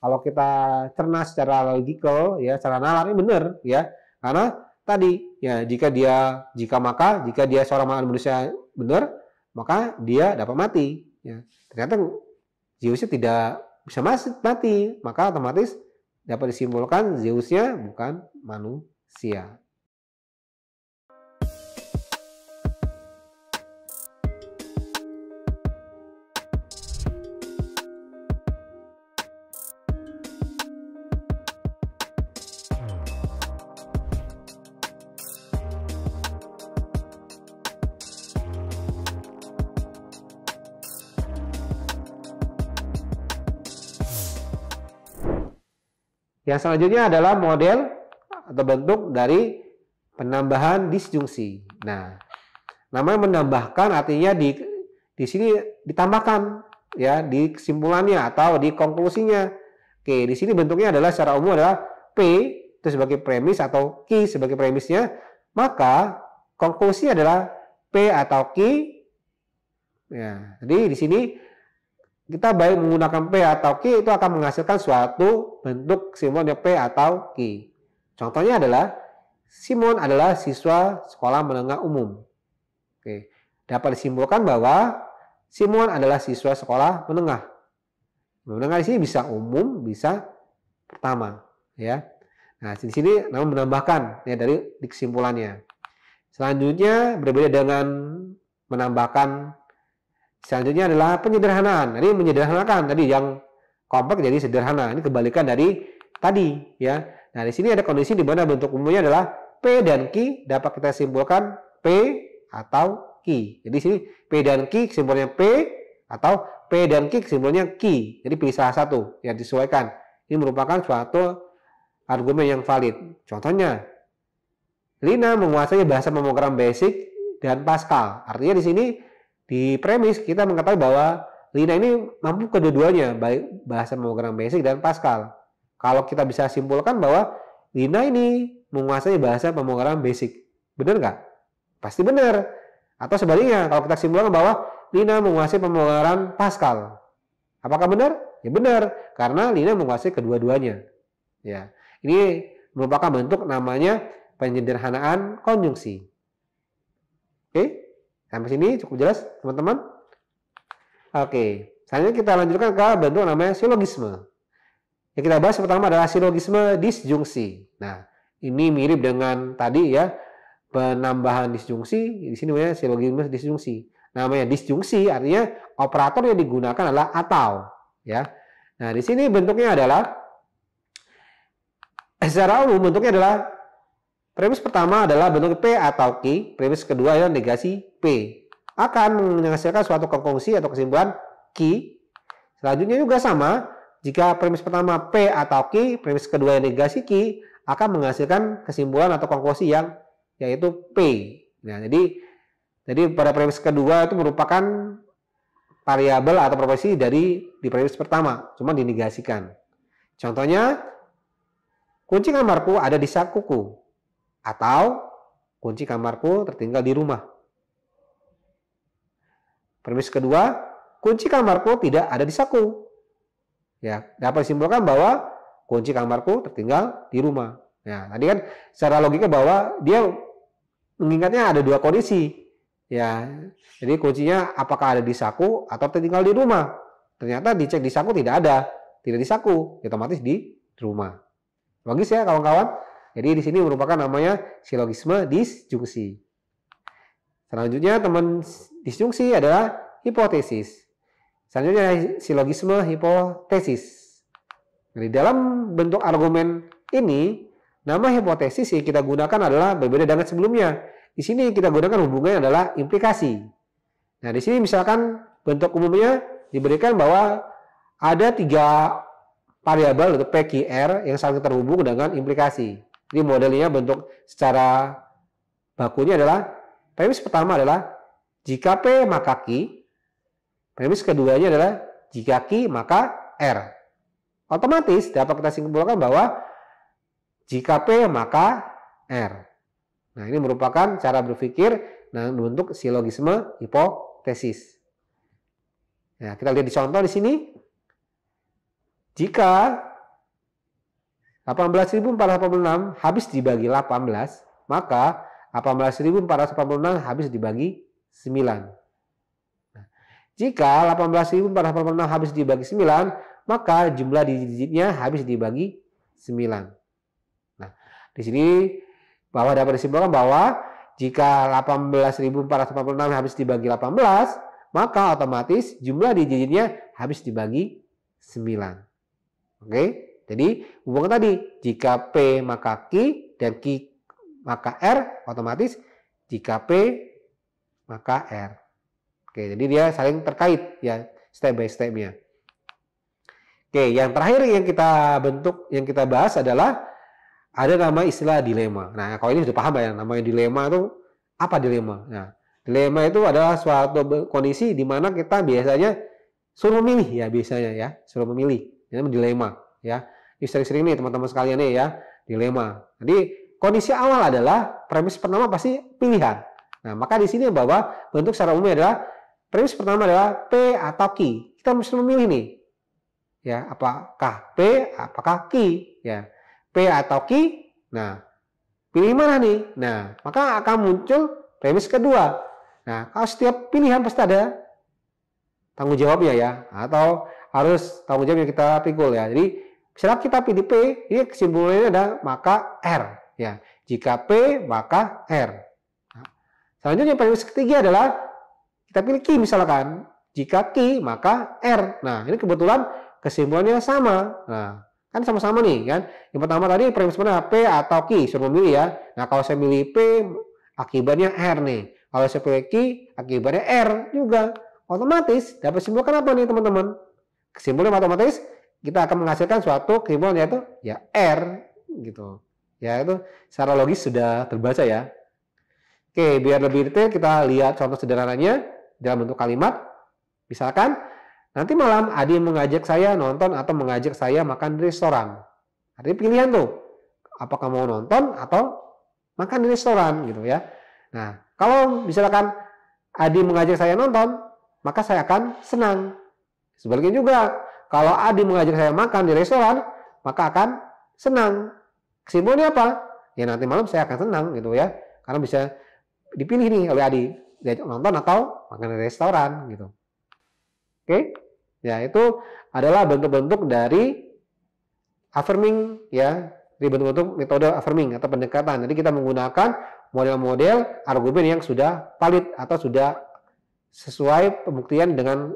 kalau kita cerna secara logical ya, secara nalar ini benar ya. Karena tadi ya jika dia seorang manusia benar, maka dia dapat mati ya. Ternyata Zeusnya tidak bisa mati, maka otomatis dapat disimpulkan Zeusnya bukan manusia. Yang selanjutnya adalah model atau bentuk dari penambahan disjungsi. Nah, namanya menambahkan artinya di sini ditambahkan ya di kesimpulannya atau di konklusinya. Oke, di sini bentuknya adalah secara umum adalah P itu sebagai premis atau Q sebagai premisnya, maka konklusi adalah P atau Q. Ya, jadi di sini kita baik menggunakan P atau Q itu akan menghasilkan suatu bentuk kesimpulannya P atau Q. Contohnya adalah Simon adalah siswa sekolah menengah umum. Oke. Dapat disimpulkan bahwa Simon adalah siswa sekolah menengah. Menengah di sini bisa umum, bisa pertama, ya. Nah, di sini namun menambahkan ya dari kesimpulannya. Selanjutnya berbeda dengan menambahkan. Selanjutnya adalah penyederhanaan. Ini menyederhanakan tadi yang kompleks jadi sederhana. Ini kebalikan dari tadi ya. Nah, di sini ada kondisi di mana bentuk umumnya adalah P dan Q dapat kita simpulkan P atau Q. Jadi di sini P dan Q kesimpulannya P atau P dan Q kesimpulannya Q. Jadi pilih salah satu yang disesuaikan. Ini merupakan suatu argumen yang valid. Contohnya, Lina menguasai bahasa pemrograman basic dan Pascal. Artinya di sini di premis kita mengetahui bahwa Lina ini mampu kedua-duanya, baik bahasa pemrograman basic dan Pascal. Kalau kita bisa simpulkan bahwa Lina ini menguasai bahasa pemrograman basic. Benar nggak? Pasti benar. Atau sebaliknya, kalau kita simpulkan bahwa Lina menguasai pemrograman Pascal. Apakah benar? Ya benar, karena Lina menguasai kedua-duanya. Ya, ini merupakan bentuk namanya penyederhanaan konjungsi. Oke? Sampai sini cukup jelas, teman-teman? Oke, selanjutnya kita lanjutkan ke bentuk namanya silogisme. Yang kita bahas pertama adalah silogisme disjungsi. Nah, ini mirip dengan tadi ya, penambahan disjungsi. Di sini namanya silogisme disjungsi. Namanya disjungsi artinya operator yang digunakan adalah atau, ya. Nah, di sini bentuknya adalah secara umum bentuknya adalah premis pertama adalah bentuk P atau Q, premis kedua adalah negasi P. Akan menghasilkan suatu konklusi atau kesimpulan Q. Selanjutnya juga sama, jika premis pertama P atau Q, premis kedua yang negasi Q, akan menghasilkan kesimpulan atau konklusi yang yaitu P. Nah, jadi pada premis kedua itu merupakan variabel atau proporsi di premis pertama, cuma dinegasikan. Contohnya, kunci kamarku ada di sakuku. Atau kunci kamarku tertinggal di rumah. Premis kedua, kunci kamarku tidak ada di saku. Ya, dapat disimpulkan bahwa kunci kamarku tertinggal di rumah. Ya, tadi kan secara logika bahwa dia mengingatnya ada dua kondisi. Ya, jadi kuncinya apakah ada di saku atau tertinggal di rumah. Ternyata dicek di saku tidak ada, tidak di saku, otomatis di rumah. Logis ya kawan-kawan? Jadi di sini merupakan namanya silogisme disjungsi. Selanjutnya teman disjungsi adalah hipotesis. Selanjutnya silogisme hipotesis. Di dalam bentuk argumen ini, nama hipotesis yang kita gunakan adalah berbeda dengan sebelumnya. Di sini kita gunakan hubungannya adalah implikasi. Nah, di sini misalkan bentuk umumnya diberikan bahwa ada 3 variabel atau P, Q, R yang saling terhubung dengan implikasi. Jadi modelnya bentuk secara bakunya adalah premis pertama adalah jika P maka Q, premis keduanya adalah jika Q maka R. Otomatis dapat kita simpulkan bahwa jika P maka R. Nah, ini merupakan cara berpikir bentuk silogisme hipotesis. Nah, kita lihat di contoh di sini. Jika 18.486 habis dibagi 18, maka 18.486 habis dibagi 9. Nah, jika 18.486 habis dibagi 9, maka jumlah digitnya habis dibagi 9. Nah, di sini bahwa dapat disimpulkan bahwa jika 18.486 habis dibagi 18, maka otomatis jumlah digitnya habis dibagi 9. Oke, jadi hubungan tadi, jika P maka Q dan Q maka R, otomatis jika P maka R. Oke, jadi dia saling terkait ya, step by stepnya. Oke, yang terakhir yang kita bentuk, yang kita bahas adalah ada nama istilah dilema. Nah, kalau ini sudah paham ya, namanya dilema itu apa dilema? Nah, dilema itu adalah suatu kondisi di mana kita biasanya suruh memilih ya, biasanya ya, suruh memilih. Ini dilema ya. Ini sering-sering nih teman-teman sekalian nih ya, dilema. Jadi kondisi awal adalah premis pertama pasti pilihan. Nah, maka di sini bahwa bentuk secara umum adalah premis pertama adalah P atau Q. Kita mesti memilih nih. Ya, apakah P, apakah Q? Ya. P atau Q. Nah, pilih mana nih? Nah, maka akan muncul premis kedua. Nah, kalau setiap pilihan pasti ada tanggung jawabnya ya, atau harus tanggung jawab yang kita pikul ya. Jadi, misalnya kita pilih P, ini kesimpulannya ada maka R ya. Jika P maka R. Nah, selanjutnya premis ketiga adalah kita pilih Q misalkan. Jika Q maka R. Nah, ini kebetulan kesimpulannya sama. Nah, kan sama-sama nih kan. Yang pertama tadi premis mana P atau Q, suruh memilih ya. Nah, kalau saya milih P akibatnya R nih. Kalau saya pilih Q akibatnya R juga. Otomatis dapat simpulkan apa nih teman-teman? Kesimpulan otomatis kita akan menghasilkan suatu kesimpulan yaitu ya R gitu. Ya itu secara logis sudah terbaca ya. Oke, biar lebih detail kita lihat contoh sederhananya dalam bentuk kalimat. Misalkan nanti malam Adi mengajak saya nonton atau mengajak saya makan di restoran. Artinya pilihan tuh. Apakah mau nonton atau makan di restoran gitu ya. Nah, kalau misalkan Adi mengajak saya nonton, maka saya akan senang. Sebaliknya juga, kalau Adi mengajak saya makan di restoran, maka akan senang. Kesimpulannya apa? Ya nanti malam saya akan senang gitu ya. Karena bisa dipilih nih oleh Adi, diajak nonton atau makan di restoran gitu. Oke? Ya, itu adalah bentuk-bentuk dari affirming ya, di bentuk-bentuk metode affirming atau pendekatan. Jadi kita menggunakan model-model argumen yang sudah valid atau sudah sesuai pembuktian dengan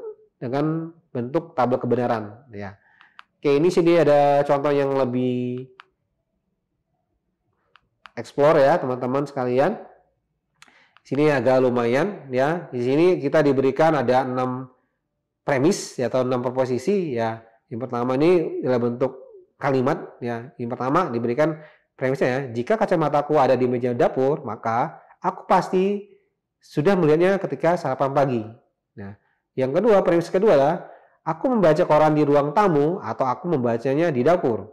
bentuk tabel kebenaran ya. Oke, ini sini ada contoh yang lebih explore ya teman-teman sekalian. Sini agak lumayan ya. Di sini kita diberikan ada 6 premis ya, atau 6 proposisi ya. Yang pertama ini adalah bentuk kalimat ya. Yang pertama diberikan premisnya ya, jika kacamataku ada di meja dapur, maka aku pasti sudah melihatnya ketika sarapan pagi. Nah, yang kedua, premis kedua adalah aku membaca koran di ruang tamu atau aku membacanya di dapur.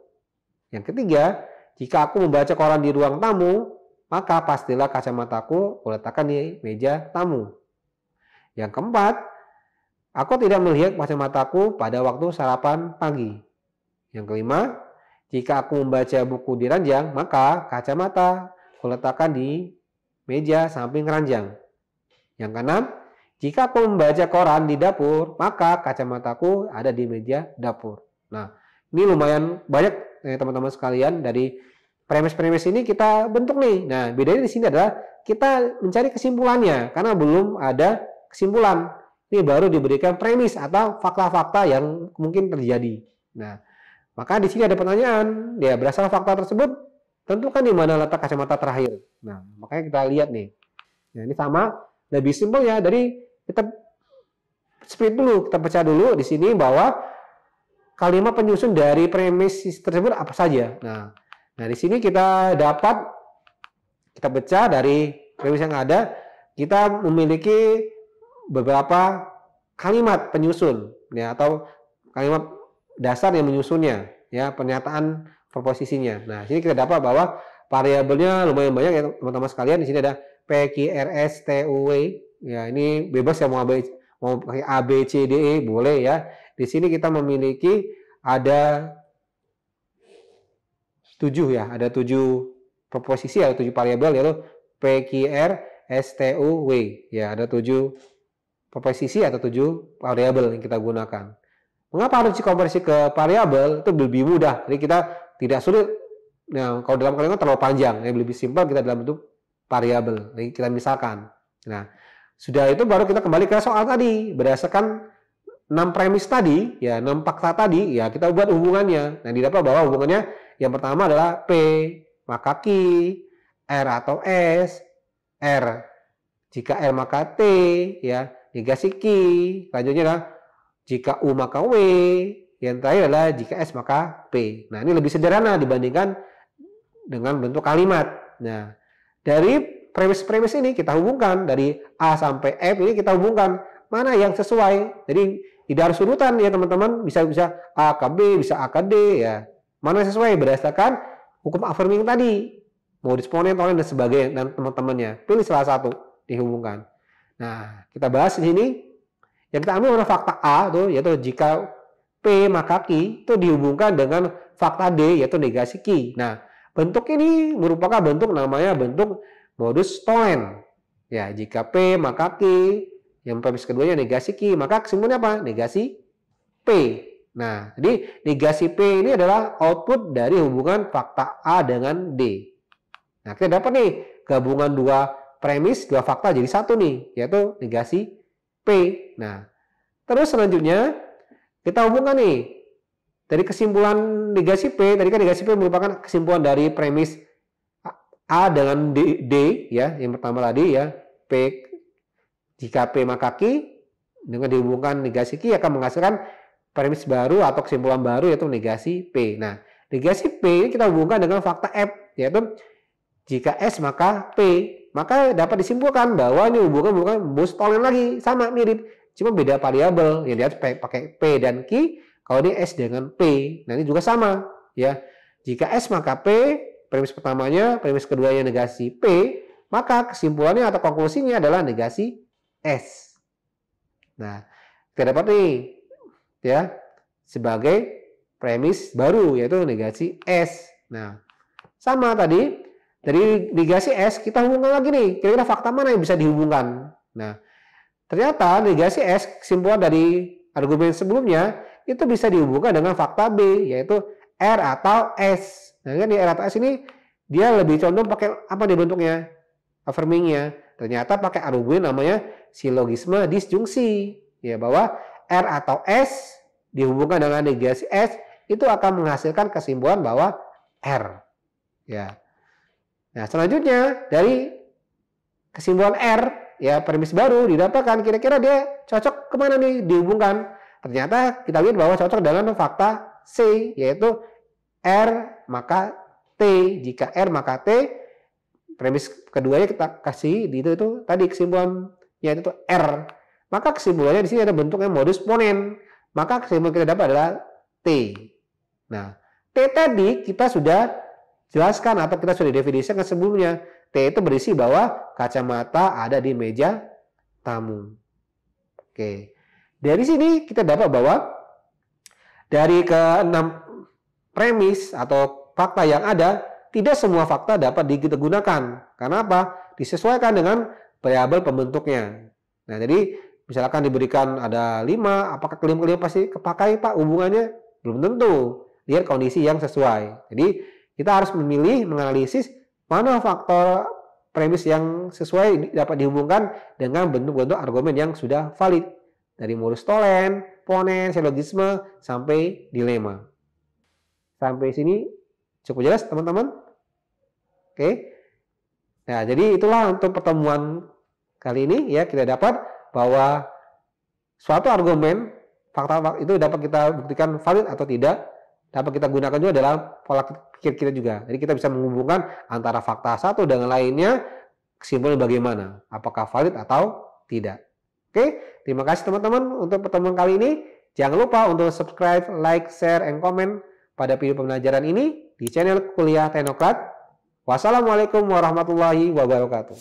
Yang ketiga, jika aku membaca koran di ruang tamu, maka pastilah kacamataku kuletakkan di meja tamu. Yang keempat, aku tidak melihat kacamataku pada waktu sarapan pagi. Yang kelima, jika aku membaca buku di ranjang, maka kacamata kuletakkan di meja samping ranjang. Yang keenam, jika aku membaca koran di dapur, maka kacamataku ada di meja dapur. Nah, ini lumayan banyak teman-teman sekalian. Dari premis-premis ini kita bentuk nih. Nah, bedanya di sini adalah kita mencari kesimpulannya karena belum ada kesimpulan. Ini baru diberikan premis atau fakta-fakta yang mungkin terjadi. Nah, maka di sini ada pertanyaan. Ya, berdasarkan fakta tersebut, tentukan di mana letak kacamata terakhir. Nah, makanya kita lihat nih. Nah, ini sama, lebih simpel ya. Dari kita split dulu, kita pecah dulu di sini bahwa kalimat penyusun dari premis tersebut apa saja. Nah, di sini kita dapat kita pecah dari premis yang ada, kita memiliki beberapa kalimat penyusun ya, atau kalimat dasar yang menyusunnya ya, pernyataan proposisinya. Nah, sini kita dapat bahwa variabelnya lumayan banyak ya teman-teman sekalian. Di sini ada P, Q, R, S, T, U, W. Ya, ini bebas ya, mau pakai A, B, C, D, E boleh ya. Di sini kita memiliki ada 7 ya, ada 7 proposisi, ada 7 variabel yaitu P, Q, R, S, T, U, W. Ya, ada 7 proposisi atau 7 variabel yang kita gunakan. Mengapa harus dikonversi ke variabel? Itu lebih mudah. Jadi kita tidak sulit. Nah, kalau dalam kalimat terlalu panjang, ya lebih simpel kita dalam bentuk variabel. Jadi kita misalkan. Nah, sudah itu baru kita kembali ke soal tadi. Berdasarkan 6 premis tadi, ya 6 fakta tadi, ya kita buat hubungannya. Nah, didapat bahwa hubungannya yang pertama adalah P maka Q, R atau S, R jika R maka T, ya negasi Q. Selanjutnya adalah jika U maka W, yang terakhir adalah jika S maka P. Nah, ini lebih sederhana dibandingkan dengan bentuk kalimat. Nah, dari premis-premis ini kita hubungkan, dari A sampai F ini kita hubungkan mana yang sesuai. Jadi tidak harus urutan ya teman-teman, bisa A ke B, bisa A ke D ya. Mana yang sesuai berdasarkan hukum affirming tadi, modus ponens, tolen dan sebagainya dan teman-temannya. Pilih salah satu dihubungkan. Nah, kita bahas di sini. Yang kita ambil adalah fakta A tuh, yaitu jika P maka Q itu dihubungkan dengan fakta D yaitu negasi Q. Nah, bentuk ini merupakan bentuk namanya bentuk modus tolen. Ya, jika P maka Q, yang premis keduanya negasi Q, maka kesimpulannya apa? Negasi P. Nah, jadi negasi P ini adalah output dari hubungan fakta A dengan D. Nah, kita dapat nih gabungan dua premis, dua fakta jadi satu nih, yaitu negasi P. Nah, terus selanjutnya kita hubungkan nih dari kesimpulan negasi P. Tadi kan negasi P merupakan kesimpulan dari premis A dengan D ya, yang pertama tadi ya, P jika P maka Q dengan dihubungkan negasi Q akan menghasilkan premis baru atau kesimpulan baru yaitu negasi P. Nah, negasi P ini kita hubungkan dengan fakta F yaitu jika S maka P. Maka dapat disimpulkan bahwa ini hubungan bukan modus tolen lagi, sama mirip, cuma beda variabel. Yang dia pakai P dan Q, kalau ini S dengan P. Nah, ini juga sama ya. Jika S maka P, premis pertamanya, premis keduanya negasi P, maka kesimpulannya atau konklusinya adalah negasi S. Nah, kita dapat nih ya sebagai premis baru yaitu negasi S. Nah, sama tadi dari negasi S kita hubungkan lagi nih, kira-kira fakta mana yang bisa dihubungkan. Nah, ternyata negasi S kesimpulan dari argumen sebelumnya itu bisa dihubungkan dengan fakta B yaitu R atau S. Nah, kan di R atau S ini dia lebih condong pakai apa nih bentuknya? Affirmingnya. Ternyata pakai argumen namanya silogisme disjungsi. Ya, bahwa R atau S dihubungkan dengan negasi S itu akan menghasilkan kesimpulan bahwa R. Ya. Nah, selanjutnya dari kesimpulan R, ya premis baru didapatkan kira-kira dia cocok kemana nih dihubungkan. Ternyata kita lihat bahwa cocok dengan fakta C yaitu R maka T. Jika R maka T, premis keduanya kita kasih di itu tadi kesimpulannya itu R. Maka kesimpulannya di sini ada bentuknya modus ponens. Maka kesimpulan kita dapat adalah T. Nah, T tadi kita sudah jelaskan atau kita sudah definisikan sebelumnya. T itu berisi bahwa kacamata ada di meja tamu. Oke. Dari sini kita dapat bahwa dari ke-6 premis atau fakta yang ada, tidak semua fakta dapat digunakan. Karena apa? Disesuaikan dengan variabel pembentuknya. Nah, jadi misalkan diberikan ada 5, apakah kelima-kelima pasti kepakai Pak hubungannya? Belum tentu. Lihat kondisi yang sesuai. Jadi kita harus memilih, menganalisis mana faktor premis yang sesuai dapat dihubungkan dengan bentuk-bentuk argumen yang sudah valid. Dari modus tolen, ponens, silogisme, sampai dilema. Sampai sini cukup jelas teman-teman? Oke. Nah, jadi itulah untuk pertemuan kali ini ya, kita dapat bahwa suatu argumen, fakta itu dapat kita buktikan valid atau tidak, dapat kita gunakan juga dalam pola pikir kita juga. Jadi kita bisa menghubungkan antara fakta satu dengan lainnya, kesimpulan bagaimana, apakah valid atau tidak. Oke, terima kasih teman-teman untuk pertemuan kali ini. Jangan lupa untuk subscribe, like, share, and comment pada video pembelajaran ini di channel Kuliah Teknokrat. Wassalamualaikum warahmatullahi wabarakatuh.